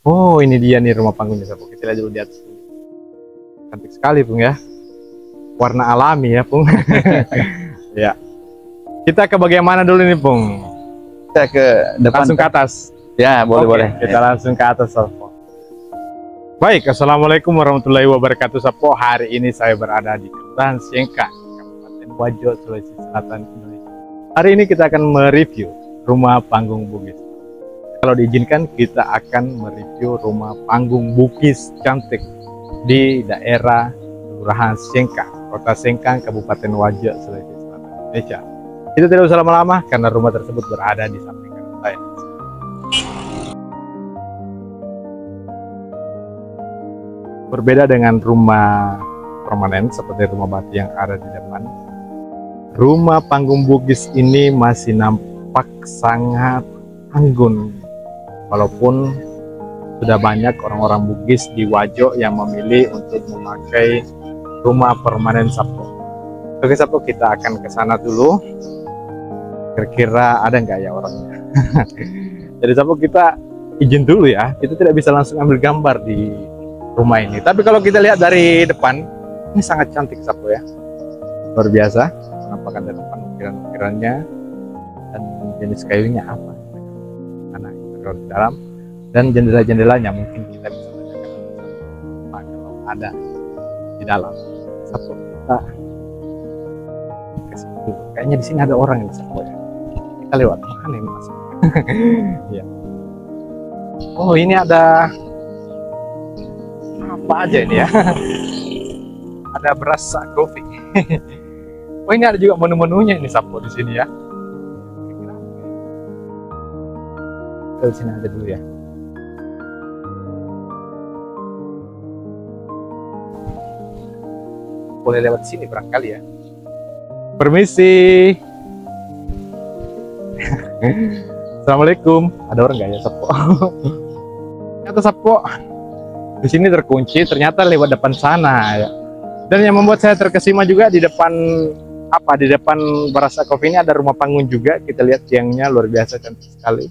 Oh, ini dia nih rumah panggungnya, Sapo. Kita lihat dulu di atas. Cantik sekali, Pung ya. Warna alami ya, Pung. Ya. Kita ke bagian mana dulu nih, Pung? Kita ke depan. Langsung ke atas. Ya, boleh, Oke, boleh. kita langsung ke atas, Sapo. Baik, assalamualaikum warahmatullahi wabarakatuh, Sapo. Hari ini saya berada di Kelurahan Siengkang, Kabupaten Wajo, Sulawesi Selatan, Indonesia. Hari ini kita akan mereview rumah panggung Bugis. Kalau diizinkan, kita akan mereview rumah panggung Bugis cantik di daerah Kelurahan Siengkang, Kota Siengkang, Kabupaten Wajo, Sulawesi Selatan, Indonesia. Itu tidak usah lama-lama karena rumah tersebut berada di samping kanan saya. Berbeda dengan rumah permanen seperti rumah batu yang ada di depan, rumah panggung Bugis ini masih nampak sangat anggun. Walaupun sudah banyak orang-orang Bugis di Wajo yang memilih untuk memakai rumah permanen, Sapo. Oke, Sapo, kita akan ke sana dulu. Kira-kira ada nggak ya orangnya? Jadi, Sapo, kita izin dulu ya. Kita tidak bisa langsung ambil gambar di rumah ini. Tapi kalau kita lihat dari depan, ini sangat cantik, Sapo ya. Luar biasa. Penampakan dari depan, ukiran-ukirannya dan jenis kayunya apa? Karena interior di dalam dan jendela-jendelanya mungkin kita bisa tanyakan kalau ada di dalam. Sapo, kita ke sini dulu. Kayaknya di sini ada orang yang Sapo ya. Kita lewat mana ini, Mas? Ya. Oh, ini ada apa aja ini ya? Ada beras kopi. Oh, ini ada juga menu-menunya ini, Sapo, di sini ya. Ke sini aja dulu ya. Boleh lewat sini barangkali ya. Permisi. Assalamualaikum. Ada orang nggak ya, Sapo? Ternyata, Sapo, di sini terkunci. Ternyata lewat depan sana ya. Dan yang membuat saya terkesima juga di depan di depan Beras Kopi ini ada rumah panggung juga. Kita lihat tiangnya luar biasa cantik sekali.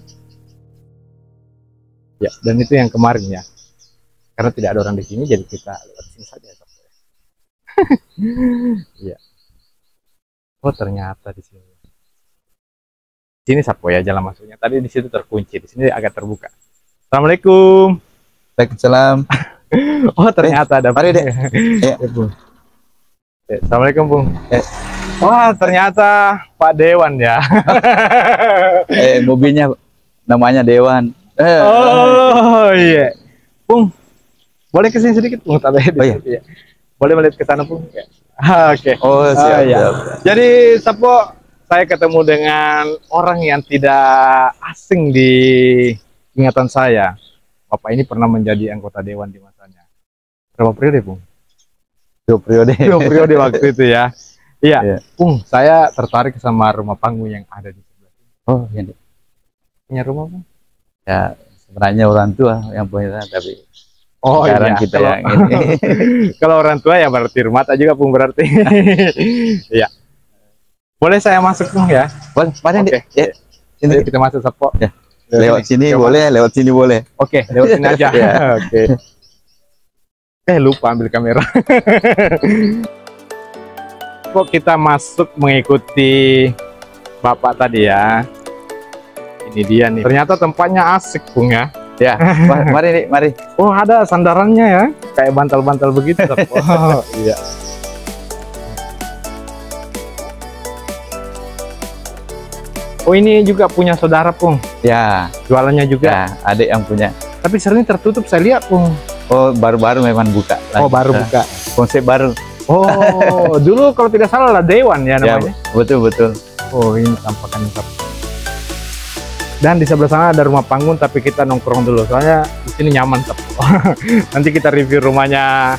Ya, dan itu yang kemarin ya. Karena tidak ada orang di sini, jadi kita lewat sini saja. Ya. Oh, ternyata di sini. Sini, Sapo ya jalan masuknya. Tadi di situ terkunci, di sini agak terbuka. Assalamualaikum. Waalaikumsalam. Oh, ternyata ada. Mari, Dek. Ya, Bung. Assalamualaikum, Bung. Wah, ternyata Pak Dewan ya. Mobilnya namanya Dewan. Oh iya, Bung, boleh kesini sedikit, Bung? Oh, iya. Ya. Boleh melihat ke sana, Bung? Ya. Oke. Oh, siap, ya. siap. Jadi, Sapo, saya ketemu dengan orang yang tidak asing di ingatan saya. Bapak ini pernah menjadi anggota Dewan di masanya. Berapa periode, Bung? 2 periode. 2 periode waktu itu ya. Iya, Iya. Bung, saya tertarik sama rumah panggung yang ada di sebelah sini. Oh, ini. Punya rumah, Bung? Ya, sebenarnya orang tua yang punya, tapi Oh sekarang iya, kita kalau, yang ini. kalau orang tua ya berarti rumah tak juga, Bung, berarti. Iya. Boleh saya masuk, Bung ya? Boleh, mari, Oke. Dek. Ya. Sini kita masuk, Sapo. Ya. Lewat sini boleh, lewat sini boleh. Oke, lewat sini aja. Ya. Oke. Lupa ambil kamera. Kok kita masuk mengikuti Bapak tadi ya. Ini dia nih. Ternyata tempatnya asik, Bung ya. Ya, mari, Dek, mari. Oh, ada sandarannya ya. Kayak bantal-bantal begitu, Sapo. Oh, iya. Oh, ini juga punya saudara, Bung. Ya, Jualannya juga. ya, adik yang punya. Tapi sering tertutup, saya lihat, Bung. Oh, baru-baru memang buka. Oh, baru buka. Konsep baru. Oh, dulu kalau tidak salah lah Dewan ya Ya, namanya. betul. Oh, ini tampakannya, Sapo. Dan di sebelah sana ada rumah panggung, tapi kita nongkrong dulu. Soalnya di sini nyaman, Sapo. Nanti kita review rumahnya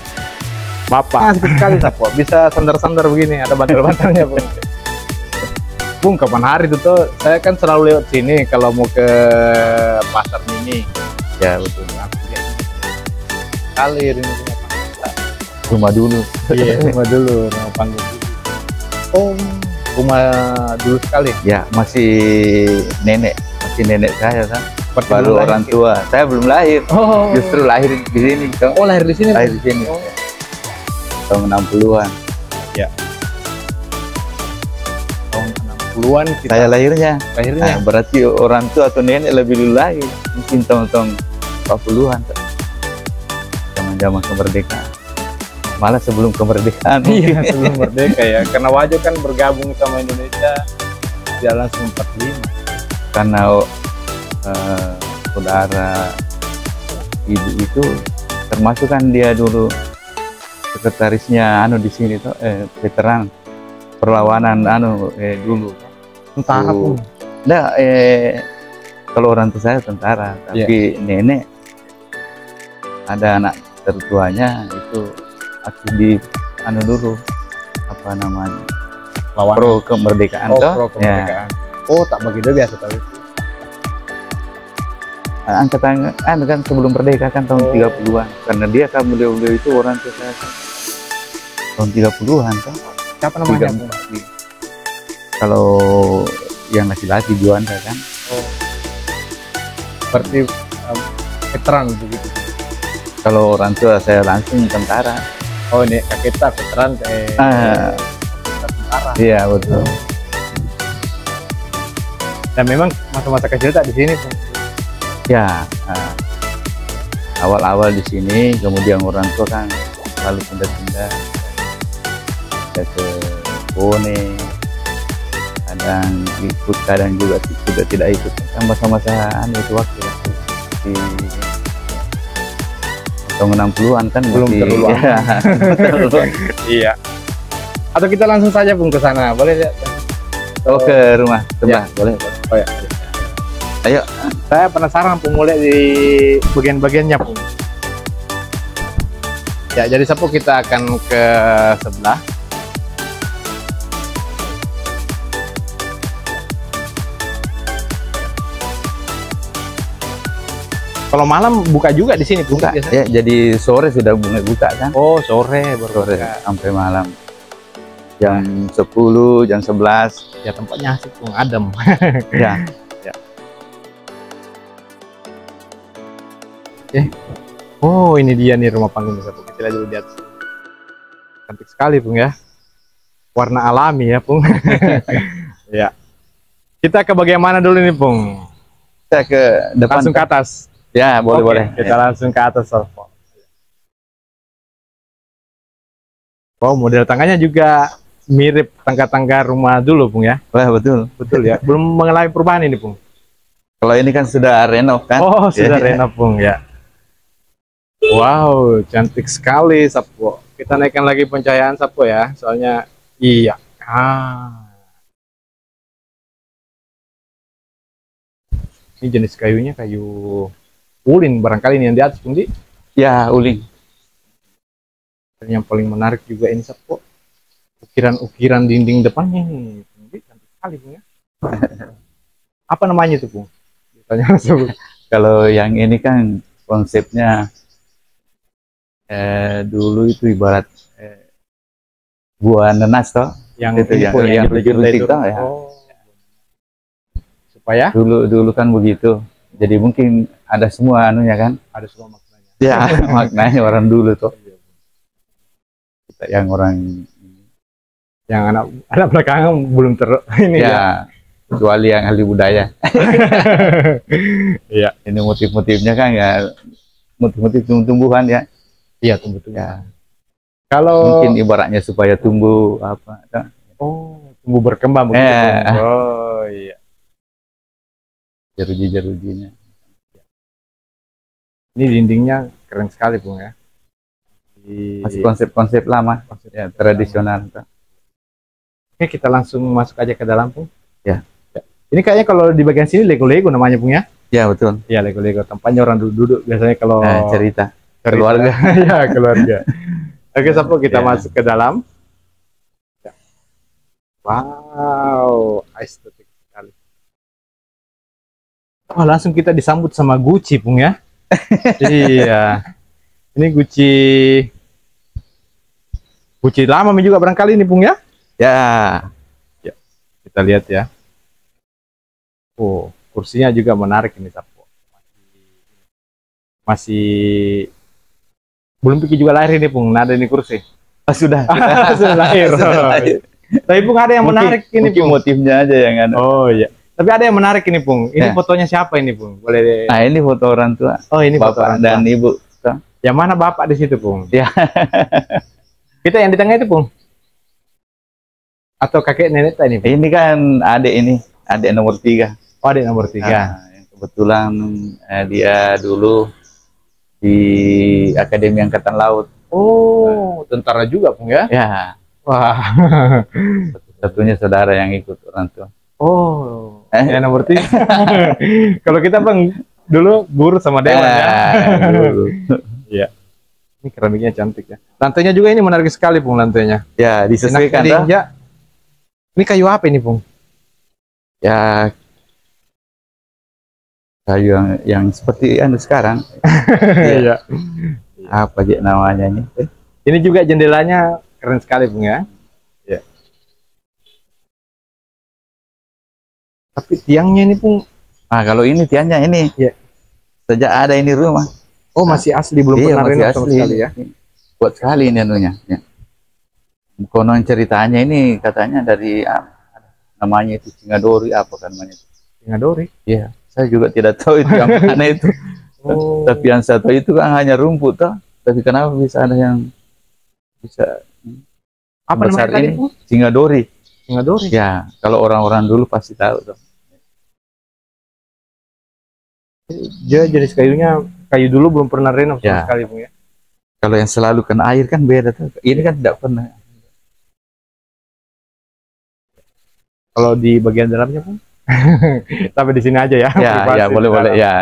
Bapak. Asik sekali, Sapo. Bisa sandar-sandar begini, ada bantal-bantalnya, Bung. Bung, kapan hari itu tuh? Saya kan selalu lewat sini kalau mau ke pasar mini. Ya, betul. Kali ini Rumah dulu. iya, rumah dulu, rumah panggung. Oh, rumah dulu sekali. Ya, masih nenek saya kan. Seperti baru belum orang lahir. tua. Saya belum lahir, Oh, justru lahir di sini. Toh. oh lahir di sini. Lahir di sini. Oh. Tahun 60-an. Tahun 60-an kita Saya lahirnya. lahirnya. Nah, berarti orang tua atau nenek lebih dulu lahir. Mungkin tahun-tahun 40-an. Zaman-zaman kemerdekaan. Malah sebelum kemerdekaan. Iya, sebelum merdeka ya. Karena Wajo kan bergabung sama Indonesia dia langsung 45. Karena saudara ibu itu termasuk kan dia dulu sekretarisnya di sini tuh veteran perlawanan dulu. Tentara pun. Enggak, kalau orang tua saya tentara, tapi nenek ada anak tertuanya itu aktif di dulu apa namanya Lawan pro kemerdekaan pro toh. kemerdekaan. Oh, tak begitu biasa tahu. Angkatan kan sebelum merdeka kan tahun 30-an, karena dia kan beliau itu orang tua saya tahun 30-an kan. Siapa namanya? Kalau yang laki-laki Juanda kan. Oh. Seperti veteran begitu. Kalau orang tua saya langsung tentara. Oh, ini kakek kita veteran tentara. Iya, betul. Dan memang masa-masa kecil tak di sini pun. Ya, awal-awal di sini, kemudian orang tua kan selalu pindah-pindah ke Bone, kadang ikut, kadang juga tidak ikut. Kan masa-masa itu waktu di tahun 60-an kan Belum masih, terlalu ya, Iya. Atau kita langsung saja pun ke sana, boleh lihat? Oh, ke rumah sebelah, boleh. Oh ya. Ayo. Saya penasaran pun mulai di bagian-bagiannya pun. Ya, jadi Sapu kita akan ke sebelah. Kalau malam buka juga di sini Buka, biasanya? ya, jadi sore sudah mulai buka kan. Oh, sore baru Sore buka. sampai malam. Jam 10, jam 11. Ya tempatnya asik pun, adem. Ya. Oh, ini dia nih rumah panggung Sapu. Kita lihat dulu di atas. Cantik sekali Pung ya. Warna alami ya Pung. Ya. Kita ke bagian mana dulu nih Pung? Kita ke depan. Langsung ke atas. Ya, boleh, Oke, boleh. Kita langsung ke atas. Oh, model tangganya juga mirip tangga-tangga rumah dulu Pung ya. Wah, betul. Betul ya. Belum mengalami perubahan ini Pung. Kalau ini kan sudah renov kan. Oh, sudah Ya. renov Pung ya. Wow, cantik sekali Sapu. Kita naikkan lagi pencahayaan Sapu ya. Soalnya iya. Ini jenis kayunya kayu ulin barangkali ini yang di atas Pung Di. Ya, uling. Dan yang paling menarik juga ini Sapu. Ukiran-ukiran dinding depannya ini. Pung Di, cantik sekali Pung ya. Apa namanya itu Pung? Tanya Sapu. Kalau yang ini kan konsepnya dulu itu ibarat buah nanas toh. Yang Itu ini yang- Pung, yang juntai-juntai runtik itu. toh, ya. Oh. Supaya Dulu kan begitu. Jadi mungkin ada semua anunya kan. ada semua maknanya. Ya, maknanya orang dulu tuh. Yang orang Yang anak belakangan belum ini ya. ya, kecuali yang ahli budaya. Iya. Ini motif-motifnya kan ya motif-motif tumbuhan ya. Iya, tumbuh-tumbuh. Ya, Kalau mungkin ibaratnya supaya tumbuh apa. tumbuh berkembang begitu. Eh. Pung. Oh iya. Jeruji-jerujinya. Ini dindingnya keren sekali Pung ya. Masih konsep-konsep lama, ya, tradisional. Oke, kita langsung masuk aja ke dalam Pung. Ya. Ini kayaknya kalau di bagian sini Lego-Lego namanya Pung ya. Ya, betul. Iya, Lego-Lego. Tempatnya orang duduk biasanya kalau Cerita. cerita. keluarga. Ya, keluarga. Oke, Sapu, kita Ya. masuk ke dalam. Ya. Wow, estetik sekali. Oh, langsung kita disambut sama Gucci, Pung ya. Iya. Ini Gucci lama juga barangkali ini, Pung ya. Ya, Kita lihat ya. Oh, kursinya juga menarik ini, Sapu. masih belum pikir juga lahir ini Pung. Nah, ada ini kursi. Oh, sudah. Sudah lahir. Sudah lahir. Tapi Pung ada yang menarik ini mungkin Pung. motifnya aja yang ada. Oh iya. Tapi ada yang menarik ini Pung. Ini Ya. fotonya siapa ini Pung? Boleh. Nah, ini foto orang tua. Oh, ini foto orang Bapak tua. dan ibu. Yang mana bapak di situ Pung? Ya. Kita yang di tengah itu Pung? Atau kakek nenek ini Pung? Ini kan adik nomor 3. Oh, adik nomor 3. Nah, yang kebetulan dia dulu di Akademi Angkatan Laut. Oh, tentara juga Pung ya? Ya, Wah. satunya saudara yang ikut orang tua. Oh, yang nomor 3. Kalau kita Bang dulu guru sama dewan ya. Dulu. Iya. Ini keramiknya cantik ya. Lantainya juga ini menarik sekali Pung lantainya. Ya, disesuaikan Enak dah. diinjak. Ini kayu apa ini Pung? Ya, kayu yang seperti sekarang. Iya. Apa aja namanya ini? Ini juga jendelanya keren sekali Pung ya. Iya. Tapi tiangnya ini Pung. Ah, kalau ini tiangnya ini. Iya. Sejak ada ini rumah. Oh, masih asli, belum Iya, pernah masih renov sama asli. sekali ya. Kuat sekali ini anunya. Ya. Konon ceritanya ini katanya dari namanya itu Singadori apa kan namanya? Singadori. Iya, saya juga tidak tahu itu yang mana itu. Oh. Tapi yang satu itu kan hanya rumput toh. Tapi kenapa bisa ada yang bisa Apa besar namanya tadi ini? Pung? Singadori. Singadori. Ya, kalau orang-orang dulu pasti tahu toh. Dia jenis kayunya kayu dulu belum pernah renov sama Ya. sekali Pung ya. Kalau yang selalu kena air kan beda tuh. Ini kan tidak pernah. Kalau di bagian dalamnya Pung. Sampai di sini aja ya. Ya, Privasi ya di boleh dalam. ya.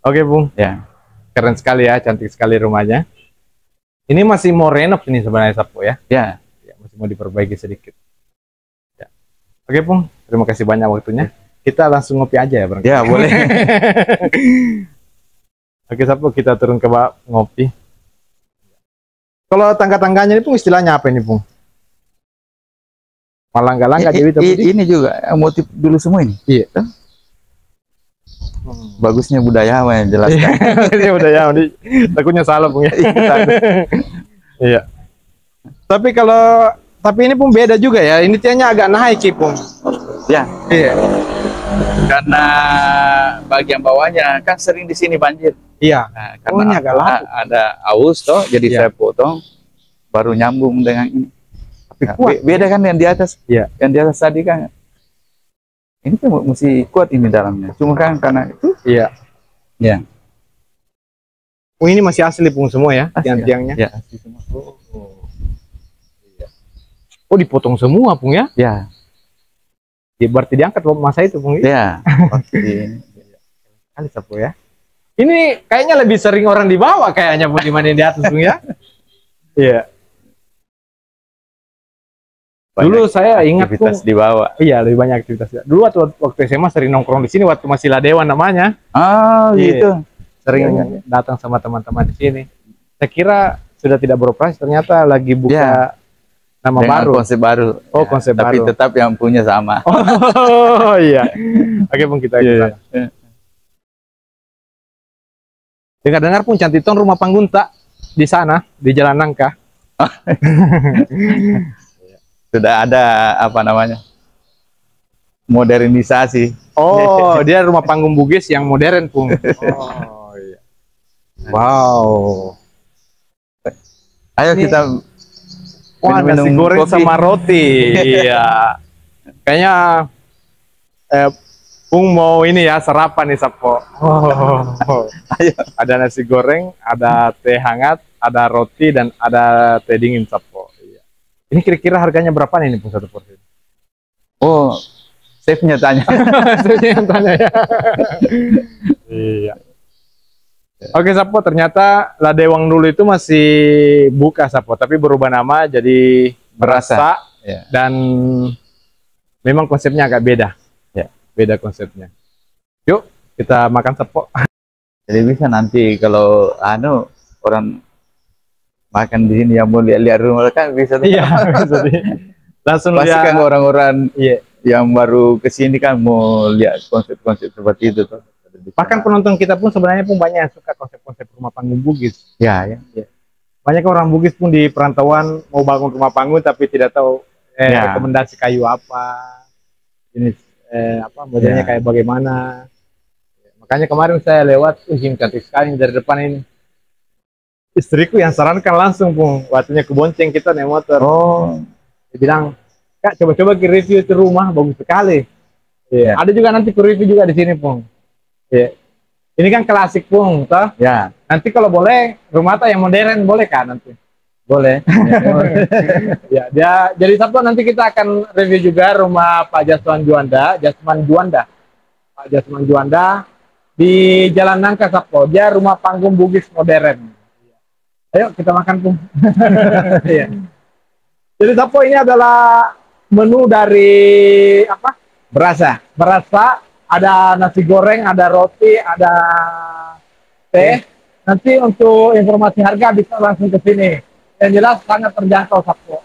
Oke Pung. Ya. Keren sekali ya, cantik sekali rumahnya. Ini masih mau renov ini sebenarnya Sapo ya. Ya. Ya, masih mau diperbaiki sedikit. Ya. Oke Pung, terima kasih banyak waktunya. Kita langsung ngopi aja ya Bang. Ya, boleh. Oke Sapo, kita turun ke bawah ngopi. Kalau tangga-tangganya ini Pung istilahnya apa ini Pung? Malangga-langga jadi tapi Ini juga motif dulu semua ini. Iya. Bagusnya budayawan yang jelas. Ini udah ya, ini takutnya salah Pung ya. Iya. Tapi ini Pung beda juga ya. Ini tiangnya agak naik Pung. Ya, Iya. karena bagian bawahnya kan sering di sini banjir. Iya. Nah, Oh, ini agak lapuk. ada aus toh, jadi Iya. saya potong baru nyambung dengan ini. Tapi Nah, kuat. beda kan yang di atas. Iya. Yang di atas tadi kan ini kan mesti kuat ini dalamnya. Cuma kan karena itu Iya. ya Oh, ini masih asli Pung semua ya, asli, tiang-tiangnya. ya asli semua. Iya. Oh, dipotong semua Pung ya? Ya, Ya, berarti diangkat masa itu Pung. ya. Pasti. Kali Sapo ya. Ini kayaknya lebih sering orang di bawah kayaknya Pung dibanding di atas Pung ya. Iya. Dulu saya ingat Pung, aktivitas di bawah. iya lebih banyak aktivitas. Dulu waktu SMA sering nongkrong di sini waktu masih Ladewan namanya. Oh, Iya. gitu. Sering Iya. datang sama teman-teman di sini. Saya kira sudah tidak beroperasi, ternyata lagi buka Ya. nama Dengan baru. konsep baru. Oh, konsep tapi baru. tetap yang punya sama. Oh iya. Oke Pung, kita Iya, kita. iya. Dengar-dengar Pung Cantiton rumah panggung tak di sana di Jalan Nangka. Sudah ada apa namanya? Modernisasi. Oh, dia rumah panggung Bugis yang modern Pung. Oh iya. Wow. Ayo Ini- kita Wah, nasi minum goreng kopi. sama roti. Iya. Kayaknya Pung mau ini ya sarapan nih Sapo. Oh. Ayo. Ada nasi goreng, ada teh hangat, ada roti dan ada teh dingin Sapo. Iya. Ini kira-kira harganya berapa nih Pung satu porsi? Oh, chefnya tanya. Saya yang tanya ya. Iya. Oke Sapo, ternyata Ladewang dulu itu masih buka Sapo, tapi berubah nama jadi Berasa. Ya. Dan memang konsepnya agak beda. Ya. Beda konsepnya. Yuk, kita makan Sapo. Jadi bisa nanti kalau orang makan di sini yang mau lihat-lihat rumah kan bisa. Iya, jadi langsung Pasti kan lihat. orang-orang Iya. yang baru ke sini kan mau lihat konsep-konsep seperti itu tuh. Bahkan penonton kita pun sebenarnya pun banyak yang suka konsep-konsep rumah panggung Bugis. Ya, ya. Banyak orang Bugis pun di perantauan mau bangun rumah panggung tapi tidak tahu Ya. rekomendasi kayu apa, jenis apa modelnya Ya. kayak bagaimana. Makanya kemarin saya lewat, cantik sekali dari depan ini. Istriku yang sarankan langsung pun, waktunya ke bonceng kita naik motor. Oh, Dia bilang, Kak coba-coba ke review itu rumah bagus sekali. Ya. Ada juga nanti ke review juga di sini pun. Ini kan klasik pun, toh. ya. Nanti kalau boleh rumah yang modern boleh kan nanti? Boleh. Ya, jadi Sabtu nanti kita akan review juga rumah Pak Jasman Juanda. Pak Jasman Juanda di Jalan Nangka Sabtu. Dia rumah panggung Bugis modern. Ayo kita makan pun. Iya. Jadi Sabtu ini adalah menu dari apa? Berasa, ada nasi goreng, ada roti, ada teh. Nanti untuk informasi harga bisa langsung ke sini. Yang jelas sangat terjangkau Sabtu.